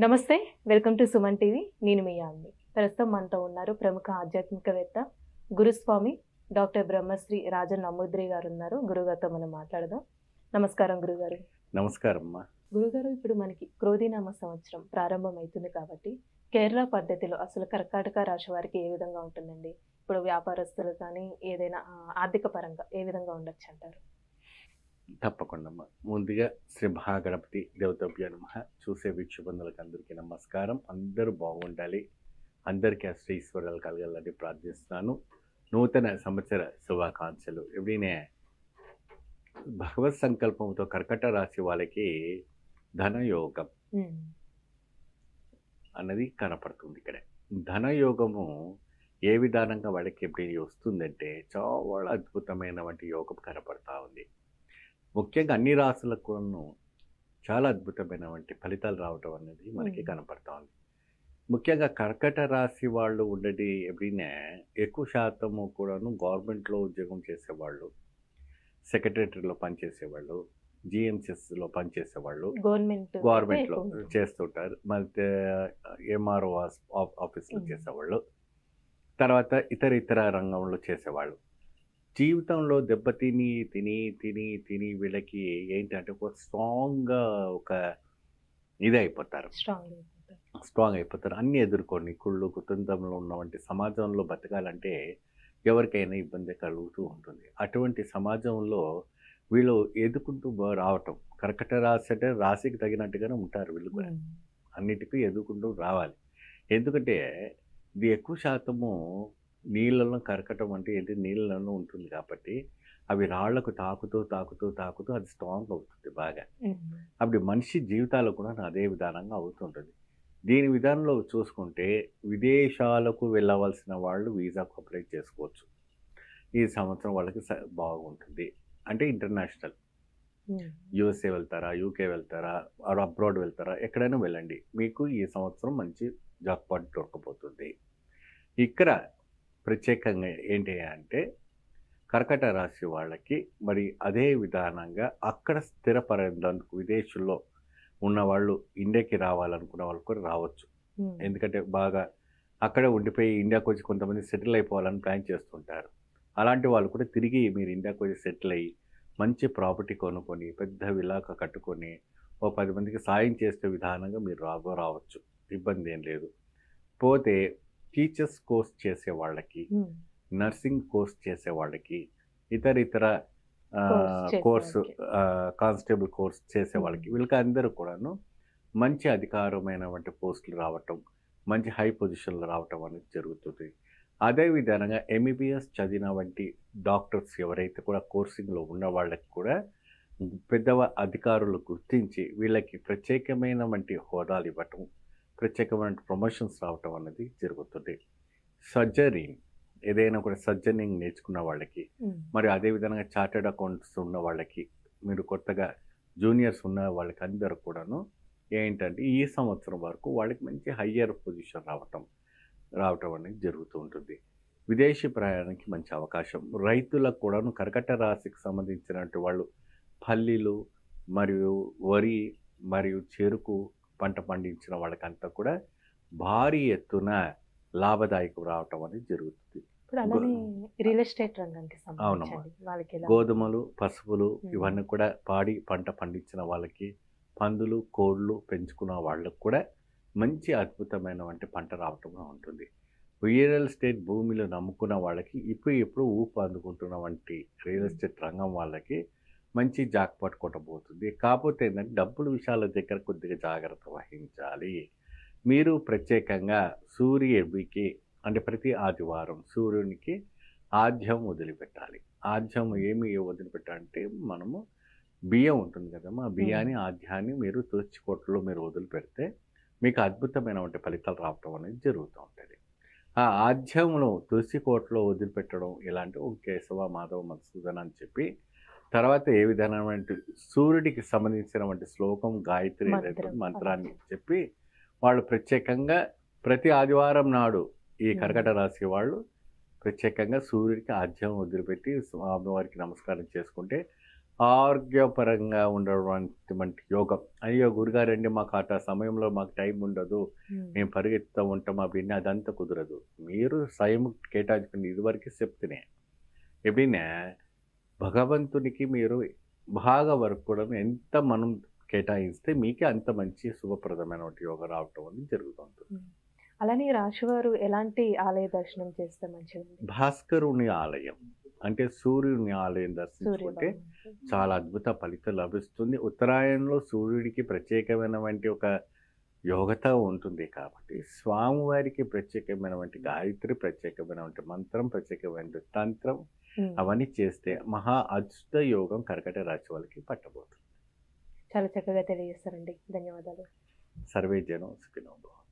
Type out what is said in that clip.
నమస్తే. Welcome to Suman TV. నేను మీ యామిని. ప్రస్తుతం మనతో ఉన్నారు ప్రముఖ ఆధ్యాత్మికవేత్త, గురుస్వామి డాక్టర్ బ్రహ్మశ్రీ రాజన్ నమూద్రి గారు ఉన్నారు. గురుగారితో మనం మాట్లాడదాం. నమస్కారం గురుగారు. నమస్కారం అమ్మా. గురుగారు, ఇప్పుడు మనకి క్రోధినామ సంవత్సరం ప్రారంభమవుతుంది కాబట్టి కేరళ పద్ధతిలో అసలు కర్కాటక రాశి వారికి ఏ విధంగా ఉంటుందండి? ఇప్పుడు వ్యాపారస్తులు కానీ ఏదైనా ఆర్థిక పరంగా ఏ విధంగా ఉండొచ్చు అంటారు? తప్పకుండా అమ్మా. ముందుగా శ్రీ మహాగణపతి దేవతభ్యో నమః. చూసే వీక్షబంధులకు అందరికీ నమస్కారం. అందరూ బాగుండాలి, అందరికీ అష్టైశ్వర్యాలు కలగాలని ప్రార్థిస్తున్నాను. నూతన సంవత్సర శుభాకాంక్షలు. ఎప్పుడైనా భగవత్ సంకల్పంతో కర్కట రాశి వాళ్ళకి ధనయోగం అన్నది కనపడుతుంది. ఇక్కడ ధనయోగము ఏ విధానంగా వాళ్ళకి ఎప్పుడు వస్తుందంటే చాలా అద్భుతమైనటువంటి యోగం కనపడతా ఉంది. ముఖ్యంగా అన్ని రాశులకు చాలా అద్భుతమైనటువంటి ఫలితాలు రావటం అనేది మనకి కనపడతా ఉంది. ముఖ్యంగా కర్కట రాశి వాళ్ళు ఉండేది ఎప్పుడైనా ఎక్కువ శాతము కూడాను గవర్నమెంట్లో ఉద్యోగం చేసేవాళ్ళు, సెక్రటరీలో పనిచేసేవాళ్ళు, జిఎంసిఎస్లో పనిచేసేవాళ్ళు, గవర్నమెంట్లో చేస్తుంటారు. మళ్ళీ ఎంఆర్ఓ ఆఫీస్లో చేసేవాళ్ళు, తర్వాత ఇతర రంగంలో చేసేవాళ్ళు. జీవితంలో దెబ్బతిని తిని తిని తిని వీళ్ళకి ఏంటంటే ఒక స్ట్రాంగ్గా ఒక ఇదే అయిపోతారు, స్ట్రాంగ్ అయిపోతారు. అన్నీ ఎదుర్కొని కుళ్ళు కుటుంబంలో ఉన్నటువంటి సమాజంలో బతకాలంటే ఎవరికైనా ఇబ్బంది కలుగుతూ ఉంటుంది. అటువంటి సమాజంలో వీళ్ళు ఎదుర్కొంటూ రావటం, కర్కట రాశి అంటే రాశికి తగినట్టుగానే ఉంటారు వీళ్ళు కూడా. అన్నిటికీ ఎదుర్కొంటూ రావాలి. ఎందుకంటే ఇది ఎక్కువ శాతము నీళ్ళలో కరకటం అంటే ఏంటి, నీళ్ళలో ఉంటుంది కాబట్టి అవి రాళ్లకు తాకుతూ అది స్ట్రాంగ్ అవుతుంది బాగా. అప్పుడు మనిషి జీవితాలు కూడా అదే విధానంగా అవుతుంటుంది. దీని విధానంలో చూసుకుంటే విదేశాలకు వెళ్ళవలసిన వాళ్ళు వీసాకు అప్లై చేసుకోవచ్చు. ఈ సంవత్సరం వాళ్ళకి బాగుంటుంది. అంటే ఇంటర్నేషనల్, యూఎస్ఏ వెళ్తారా, యూకే వెళ్తారా, అబ్రాడ్ వెళ్తారా, ఎక్కడైనా వెళ్ళండి, మీకు ఈ సంవత్సరం మంచి జాక్పాట్ దొరకబోతుంది. ఇక్కడ ప్రత్యేకంగా ఏంటి అంటే కర్కట రాశి వాళ్ళకి మరి అదే విధానంగా అక్కడ స్థిరపడేందుకు విదేశంలో ఉన్నవాళ్ళు ఇండియాకి రావాలనుకున్న వాళ్ళు కూడా రావచ్చు. ఎందుకంటే బాగా అక్కడే ఉండిపోయి ఇండియాకి వచ్చి కొంతమంది సెటిల్ అయిపోవాలని ప్లాన్ చేస్తుంటారు. అలాంటి వాళ్ళు కూడా తిరిగి మీరు ఇండియాకి వచ్చి సెటిల్ అయ్యి మంచి ప్రాపర్టీ కొనుక్కొని పెద్ద విలాక కట్టుకొని ఓ 10 మందికి సాయం చేసే విధానంగా మీరు రావచ్చు, ఇబ్బంది ఏం లేదు. పోతే టీచర్స్ కోర్స్ చేసే వాళ్ళకి, నర్సింగ్ కోర్స్ చేసే వాళ్ళకి, ఇతర కోర్సు కానిస్టేబుల్ కోర్స్ చేసే వాళ్ళకి, వీళ్ళకి అందరూ కూడాను మంచి అధికారమైనటువంటి పోస్టులు రావటం, మంచి హై పొజిషన్లు రావటం అనేది జరుగుతుంది. అదేవిధంగా ఎంబీబీఎస్ చదివిన వంటి డాక్టర్స్ ఎవరైతే కూడా కోర్సింగ్లో ఉన్న వాళ్ళకి కూడా పెద్ద అధికారులు గుర్తించి వీళ్ళకి ప్రత్యేకమైన వంటి హోదాలు ఇవ్వటం, ప్రత్యేకమైన ప్రమోషన్స్ రావటం అనేది జరుగుతుంది. సర్జరీ, ఏదైనా కూడా సర్జరింగ్ నేర్చుకున్న వాళ్ళకి, మరి అదేవిధంగా చార్టెడ్ అకౌంట్స్ ఉన్న వాళ్ళకి, మీరు కొత్తగా జూనియర్స్ ఉన్న వాళ్ళకి అందరూ కూడాను ఏంటంటే ఈ సంవత్సరం వరకు వాళ్ళకి మంచి హయ్యర్ పొజిషన్ రావటం అనేది జరుగుతూ ఉంటుంది. విదేశీ ప్రయాణానికి మంచి అవకాశం. రైతులకు కూడాను కర్కట రాశికి సంబంధించినటువంటి వాళ్ళు పల్లీలు మరియు వరి మరియు చెరుకు పంట పండించిన వాళ్ళకంతా కూడా భారీ ఎత్తున లాభదాయకం రావటం అనేది జరుగుతుంది. రియల్ ఎస్టేట్ రంగానికి గోధుమలు, పసుపులు ఇవన్నీ కూడా పాడి పంట పండించిన వాళ్ళకి, పందులు కోళ్ళు పెంచుకున్న వాళ్ళకు కూడా మంచి అద్భుతమైనటువంటి పంట రావటం ఉంటుంది. రియల్ ఎస్టేట్ భూమిలో నమ్ముకున్న వాళ్ళకి ఇప్పుడు ఊపు అందుకుంటున్న వంటి రియల్ ఎస్టేట్ రంగం వాళ్ళకి మంచి జాక్పాట్ కొట్టబోతుంది. కాకపోతే ఏంటంటే డబ్బుల విషయాల దగ్గర కొద్దిగా జాగ్రత్త వహించాలి. మీరు ప్రత్యేకంగా సూర్యుడికి అంటే ప్రతి ఆదివారం సూర్యునికి ఆద్యం వదిలిపెట్టాలి. ఆద్యం ఏమి వదిలిపెట్టాలంటే మనము బియ్యం ఉంటుంది కదమ్మా, ఆ బియ్యాన్ని ఆద్యాన్ని మీరు తులసి కోటలో మీరు వదిలిపెడితే మీకు అద్భుతమైనటువంటి ఫలితాలు రావటం అనేది జరుగుతూ ఉంటుంది. ఆ ఆద్యంలో తులసి కోటలో వదిలిపెట్టడం ఇలాంటి ఒక కేశవ మాధవ మధుసూదన్ అని చెప్పి తర్వాత ఏ విధమైనటువంటి సూర్యుడికి సంబంధించినటువంటి శ్లోకం గాయత్రి మంత్రాన్ని చెప్పి వాళ్ళు ప్రత్యేకంగా ప్రతి ఆదివారం నాడు ఈ కర్కట రాశి వాళ్ళు ప్రత్యేకంగా సూర్యుడికి ఆద్యం వదిలిపెట్టి స్వామివారికి నమస్కారం చేసుకుంటే ఆరోగ్యపరంగా ఉండటువంటి యోగం. అయ్యో గురుగారండి మాకు ఆ సమయంలో మాకు టైం ఉండదు, ఉమ్, మేము పరిగెత్తుతూ ఉంటాం அப்படின்னு అదంతా కుదరదు. మీరు టైం కేటాయించుకుని ఇదివరకే చెప్తేనే ఎప్పుడైనా భగవంతునికి మీరు బాగా వర్క్ కూడా ఎంత మనం కేటాయిస్తే మీకే అంత మంచి శుభప్రదమైనటువంటి యోగం రావటం అనేది జరుగుతుంది. ఉమ్. అలానే ఈ రాశివారు ఎలాంటి ఆలయ దర్శనం చేస్తే మంచిదండి? భాస్కరుని ఆలయం అంటే సూర్యుని ఆలయం దర్శించుకుంటే సూర్య చాలా అద్భుత ఫలితం లభిస్తుంది. ఉత్తరాయణంలో సూర్యుడికి ప్రత్యేకమైనటువంటి ఒక యోగత ఉంటుంది కాబట్టి స్వామివారికి ప్రత్యేకమైనటువంటి గాయత్రి, ప్రత్యేకమైనటువంటి మంత్రం, ప్రత్యేకమైన తంత్రం అవన్నీ చేస్తే మహా అద్భుత యోగం కర్కట రాశి వాళ్ళకి పట్టబోతుంది. చాలా చక్కగా తెలియజేస్తారండి. ధన్యవాదాలు. సర్వే జనం సుఖినో భవంతు.